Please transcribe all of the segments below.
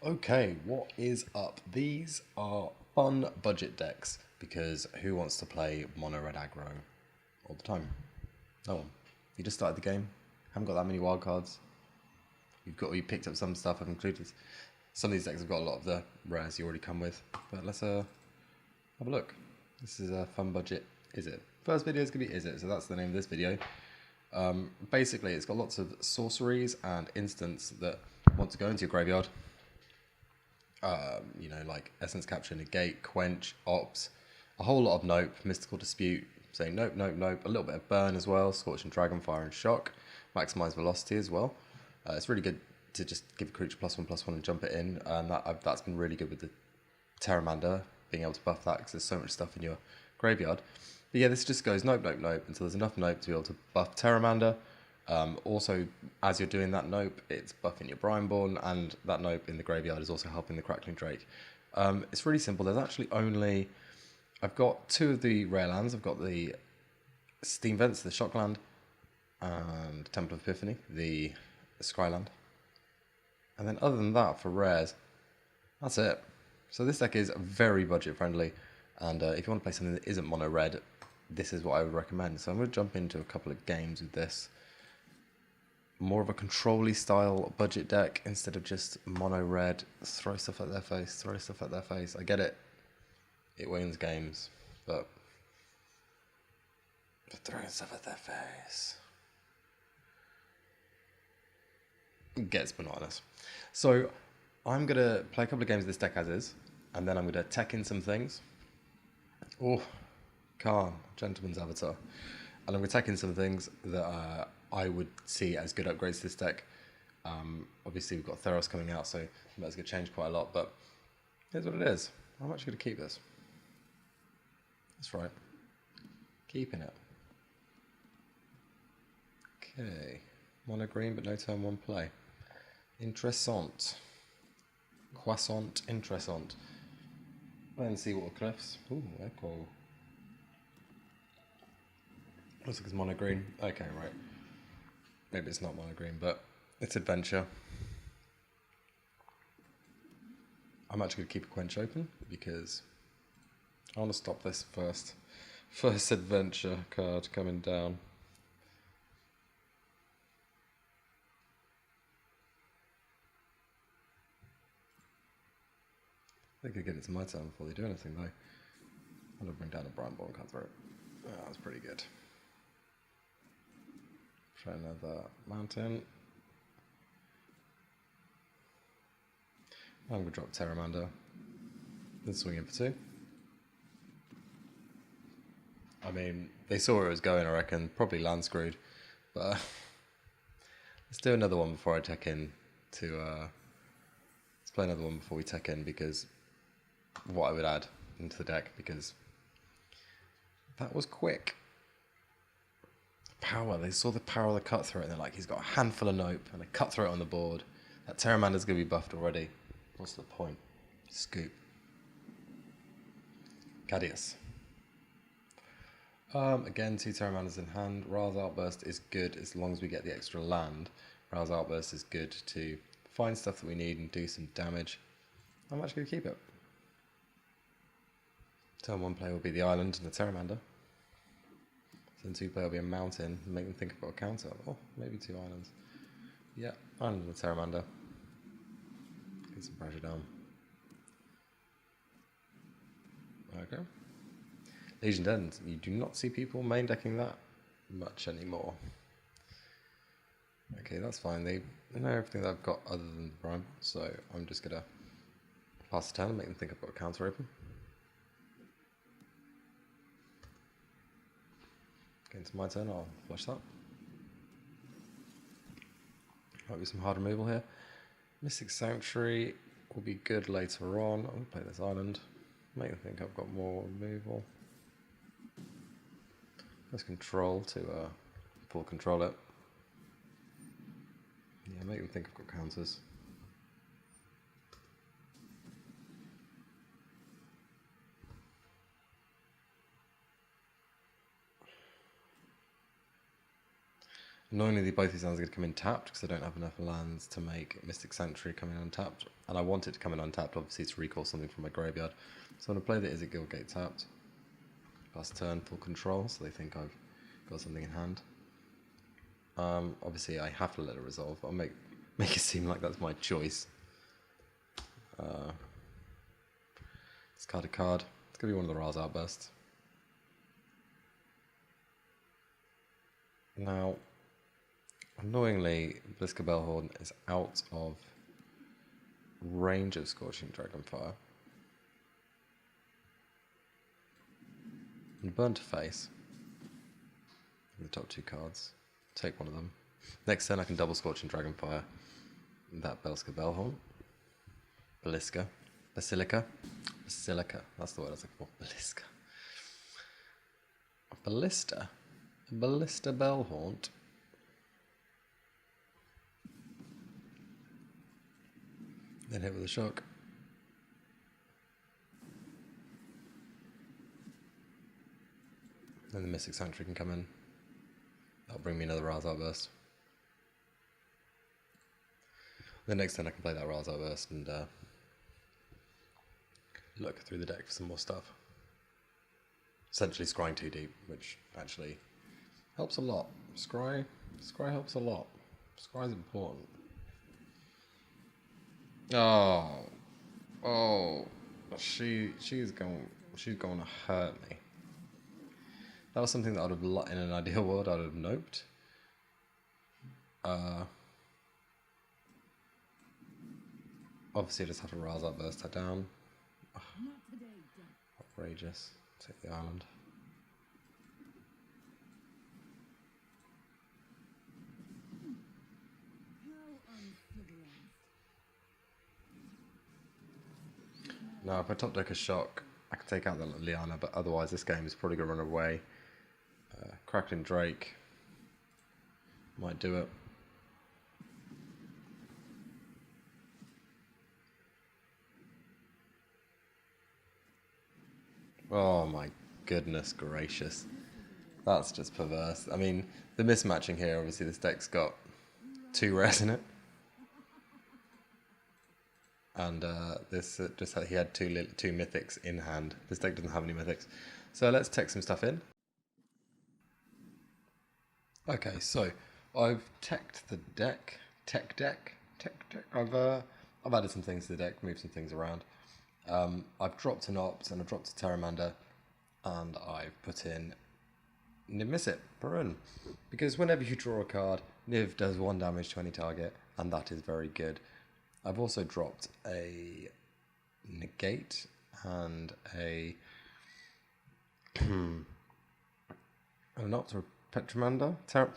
Okay, what is up? These are fun budget decks because who wants to play mono red aggro all the time? No one. You just started the game, haven't got that many wildcards. You picked up some stuff. I've included some of these decks have got a lot of the rares you already come with. But let's have a look. This is a fun budget. Izzet. First video is gonna be Izzet, so that's the name of this video. Basically, it's got lots of sorceries and instants that want to go into your graveyard. Like Essence Capture, Negate, Quench, Ops, a whole lot of Nope, Mystical Dispute, saying Nope, Nope, Nope, a little bit of Burn as well, Scorching Dragonfire and Shock, Maximize Velocity as well. It's really good to just give a creature +1/+1 and jump it in, and that's been really good with the Terramander, being able to buff that because there's so much stuff in your graveyard. But yeah, this just goes Nope, Nope, Nope until there's enough Nope to be able to buff Terramander. Also, as you're doing that Nope, it's buffing your Brineborn, and that Nope in the graveyard is also helping the Crackling Drake. It's really simple. There's actually only... I've got two of the rare lands. I've got the Steam Vents, the Shockland, and Temple of Epiphany, the Scryland. And then other than that, for rares, that's it. So this deck is very budget friendly, and if you want to play something that isn't mono red, this is what I would recommend. So I'm going to jump into a couple of games with this. More of a control-y style budget deck instead of just mono red, throw stuff at their face, throw stuff at their face. I get it. It wins games, but throwing stuff at their face, it gets bananas. So I'm going to play a couple of games of this deck as is, and then I'm going to tech in some things. Oh, Khan, Gentleman's Avatar. And I'm going to tech in some things that I would see as good upgrades to this deck. Obviously, we've got Theros coming out, so that's going to change quite a lot, but here's what it is. I'm actually going to keep this. That's right. Keeping it. Okay. Mono green, but no turn one play. Interessant. Croissant, interessant. Then see what cliffs. Ooh, echo. Looks like it's mono green. Okay, right. Maybe it's not mono green, but it's adventure. I'm actually going to keep a Quench open because I want to stop this first adventure card coming down. They could get it to my turn before they do anything, though. I'm going to bring down a Brineborn Cutthroat. Oh, that's pretty good. Try another mountain. I'm going to drop Terramander. Then swing in for 2. I mean, they saw where it was going, I reckon. Probably land screwed. But let's do another one before I tech in to... let's play another one before we tech in, because what I would add into the deck, because that was quick. Power. They saw the power of the Cutthroat, and they're like, he's got a handful of Nope and a Cutthroat on the board. That Terramander's going to be buffed already. What's the point? Scoop. Cadius. Again, 2 Terramanders in hand. Ra's Outburst is good as long as we get the extra land. Ra's Outburst is good to find stuff that we need and do some damage. I'm actually going to keep it. Turn 1 play will be the island and the Terramander. Turn 2 play will be a mountain and make them think about a counter. Oh, maybe 2 islands. Yeah, island and the Terramander. Get some pressure down. Okay. Legion End, you do not see people main decking that much anymore. Okay, that's fine. They know everything that I've got other than the Prime, so I'm just going to pass the turn and make them think I've got a counter open. Getting to my turn, I'll flush that. Might be some hard removal here. Mystic Sanctuary will be good later on. I'm going to play this island. Make them think I've got more removal. Let's control to full control it. Yeah, make them think I've got counters. Annoyingly, both these lands are going to come in tapped because I don't have enough lands to make Mystic Sanctuary come in untapped. And I want it to come in untapped, obviously, to recall something from my graveyard. So I'm going to play the Izzet Guildgate tapped. Pass turn, full control, so they think I've got something in hand. Obviously, I have to let it resolve, but I'll make it seem like that's my choice. Discard a card. It's going to be one of the Ra's Outbursts. Now, annoyingly, Bliska Bellhorn is out of range of Scorching Dragonfire. And Burn to face. The top two cards. Take one of them. Next turn I can double Scorching Dragonfire. That Bliska Bellhorn. Basilica. That's the word I was looking for. Ballista Bellhaunt. Then hit with a shock. Then the Mystic Sanctuary can come in. That'll bring me another Ra's Outburst. The next turn I can play that Ra's Outburst and look through the deck for some more stuff. Essentially scrying too deep, which actually helps a lot. Scry helps a lot. Scry's important. Oh, she's going to hurt me. That was something that I'd have, in an ideal world, I'd have noped. Obviously, I just have to Ra's Outburst her down. Outrageous. Take the island. Now, if I top deck a shock, I can take out the Liana, but otherwise this game is probably going to run away. Crackling Drake might do it. Oh my goodness gracious. That's just perverse. I mean, the mismatching here, obviously this deck's got 2 rares in it. And he had two mythics in hand. This deck doesn't have any mythics. So let's tech some stuff in. Okay, so I've teched the deck. Tech deck. I've added some things to the deck, moved some things around. I've dropped an Opt and I've dropped a Terramander, and I've put in Niv Mizzet Barun. Because whenever you draw a card, Niv does 1 damage to any target, and that is very good. I've also dropped a Negate and an Opt or a Petramander, and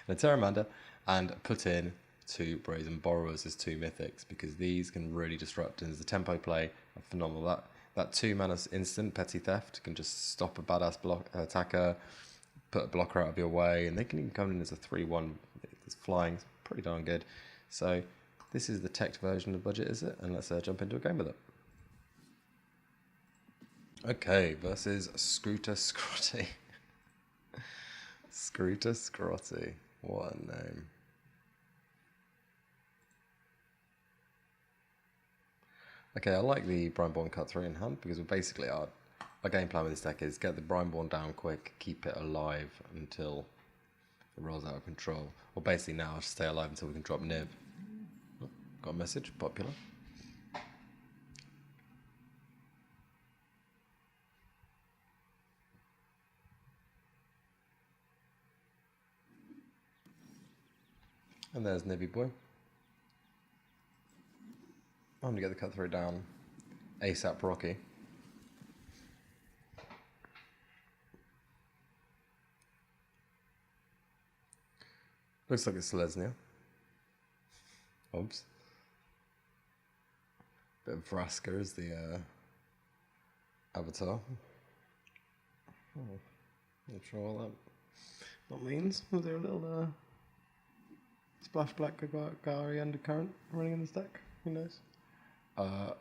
a Terramander, and put in 2 Brazen Borrowers as 2 mythics, because these can really disrupt, and as a tempo play, phenomenal. That 2 mana instant Petty Theft can just stop a badass attacker, put a blocker out of your way, and they can even come in as a 3/1. It's flying, it's pretty darn good. So this is the teched version of Budget Izzet, and let's jump into a game with it. Okay, versus Scrooter Scrotty. Scrooter Scrotty, what a name. Okay, I like the Brineborn cut 3 in hand, because basically our game plan with this deck is get the Brineborn down quick, keep it alive until it rolls out of control. Or basically now, just stay alive until we can drop Niv. Oh, got a message, popular. And there's Nibby Boy. I'm gonna get the cut through down ASAP Rocky. Looks like it's Selesnya. Oops. Bit of Vraska as the avatar. Oh, not sure what that means. Was there a little splash black Gary undercurrent running in this deck? Who knows? I'm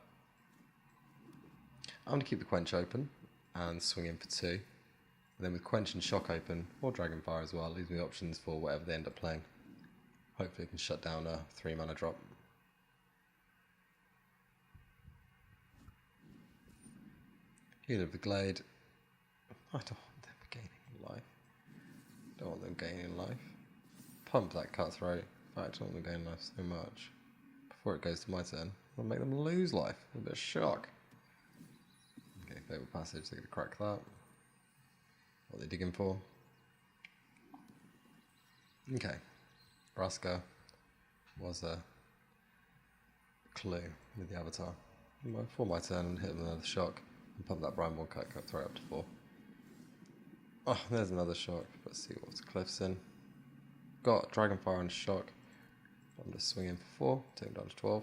going to keep the Quench open and swing in for 2. And then with Quench and Shock open, or Dragonfire as well, leaves me options for whatever they end up playing. Hopefully I can shut down a 3 mana drop. Healer of the Glade. I don't want them gaining life. Don't want them gaining life. Pump that Cutthroat. In fact, I don't want them gaining life so much. Before it goes to my turn, I'll make them lose life. A bit of shock. Okay, Fatal Passage, they're going to crack that. What are they digging for? Okay. Braska was a clue with the Avatar. Before my turn, and hit with another shock. And pump that Bramble Cutthroat up to 4. Oh, there's another shock. Let's see what's Cliff's in. Got Dragonfire and Shock. I'm just swinging for 4, take him down to 12.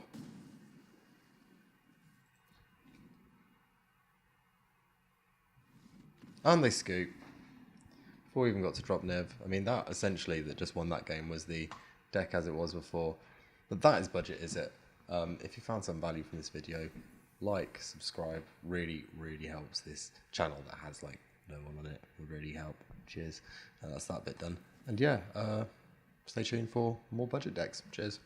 And they scoop. Before we even got to drop Niv, I mean, that essentially that just won that game was the deck as it was before. But that is budget, is it? If you found some value from this video, like, subscribe, really, really helps this channel that has like no one on it. It would really help. Cheers. And that's that bit done. And yeah, stay tuned for more budget decks. Cheers.